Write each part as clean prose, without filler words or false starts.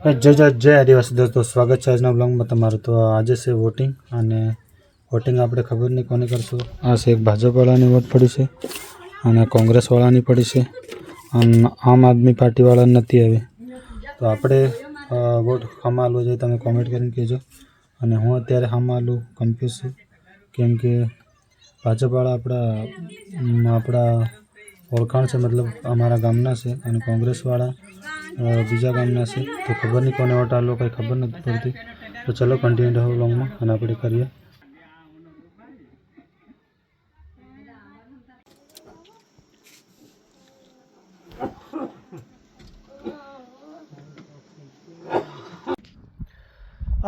जय जय जय आदिवासी दोस्तों, स्वागत है આજના બ્લોગમાં તમારું। તો આજે છે વોટિંગ અને વોટિંગ આપણે ખબર નહીં કોને કરશું। આ છે એક ભાજપવાળાની વોટ પડી છે અને કોંગ્રેસવાળાની પડી છે અને આમ આદમી પાર્ટીવાળા નથી આવી। તો આપણે વોટ હામાં આલવો જોઈએ તમે કોમેન્ટ કરીને કહેજો। અને હું અત્યારે હામાં આલું કન્ફ્યુઝ છું, કેમ કે ભાજપવાળા આપણા ઓળખાણ છે, મતલબ અમારા ગામના છે, અને કોંગ્રેસવાળા બીજા ગામના છે। તો ખબર નહીં કોને વોટ આલો, કંઈ ખબર નથી પડતી। તો ચલો કન્ટિન્યુ રહો વ્લોગમાં અને આપણે કરીએ।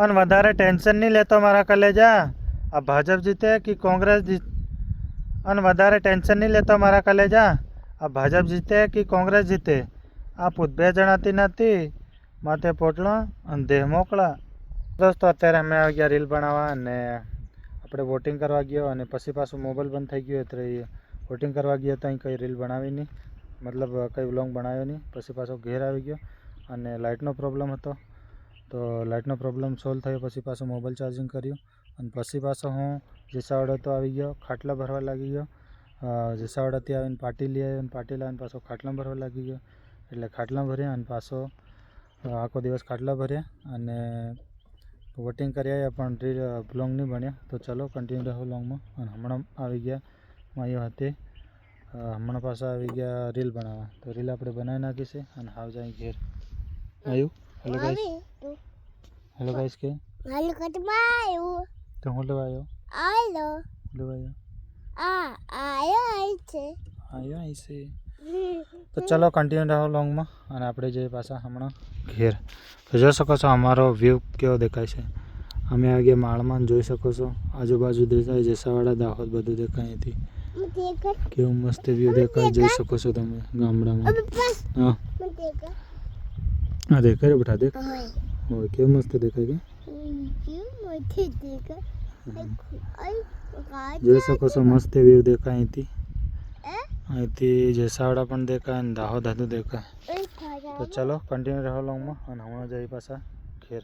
અને વધારે ટેન્શન નહીં લેતો મારા કલેજા, આ ભાજપ જીતે કે કોંગ્રેસ જીતે। અને વધારે ટેન્શન નહીં લેતો મારા કલેજા, આ ભાજપ જીતે કે કોંગ્રેસ જીતે, આ પૂતભે જણાતી નથી માથે પોટલો અને દેહ મોકળા। દોસ્તો અત્યારે અમે આવી ગયા રીલ બનાવવા, અને આપણે વોટિંગ કરવા ગયો અને પછી પાછું મોબાઈલ બંધ થઈ ગયો, એટલે વોટિંગ કરવા ગયો તો અહીં કંઈ રીલ બનાવી નહીં, મતલબ કંઈ વ્લોગ બનાવ્યો નહીં। પછી પાછો ઘેર આવી ગયો અને લાઇટનો પ્રોબ્લેમ હતો, તો લાઇટનો પ્રોબ્લેમ સોલ્વ થયો। પછી પાછું મોબાઈલ ચાર્જિંગ કર્યું અને પછી પાછો હું જેસાવાડા તો આવી ગયો, ખાટલા ભરવા લાગી ગયો। જેસાવાડાથી આવીને પાટી લઈ આવ્યો અને પાટી લાવીને પાછો ખાટલા ભરવા લાગી ગયો, એટલે ખાટલા ભર્યા અને પાછો આખો દિવસ ખાટલા ભર્યા અને વોટિંગ કરી આવ્યા, પણ બ્લોગ નહીં બન્યા। તો ચલો કન્ટિન્યુ રહો વ્લોગમાં। અને હમણાં આવી ગયા માયો હાથે, હમણાં પાછા આવી ગયા રીલ બનાવવા, તો રીલ આપણે બનાવી નાખી છે અને હાવ જાય ઘેર આવ્યું। હેલો ગાઈસ, હેલો ગાઈસ કે હાલો કટવાયો તો હું લેવા આવ્યો, આલો લેવા આવ્યો આયો છે આવ્યો અહીં છે। તો ચલો કન્ટિન્યુ રહો વ્લોગમાં અને આપણે જઈએ પાછા હમણાં ઘેર। તો જોઈ શકો છો અમારો વ્યૂ કેવો દેખાય છે। અમે આવી ગયા માળમાં, જોઈ શકો છો આજુબાજુ દેખાય, જેસાવાડા દાહોદ બધું દેખાય અહીંથી, કેવું મસ્ત વ્યૂ દેખાય, જોઈ શકો છો તમે ગામડામાં। હા હા દેખાય રે બેટા, દેખ હોય કેવું મસ્ત દેખાય કે જોઈ શકો છો, મસ્ત વ્યૂ દેખાય અહીંથી। અહીંથી જેસાવાડા પણ દેખાય અને દાહોદ હતું દેખાય। તો ચલો કન્ટિન્યુ રહો વ્લોગમાં અને હમણાં જઈએ પાછા ઘેર।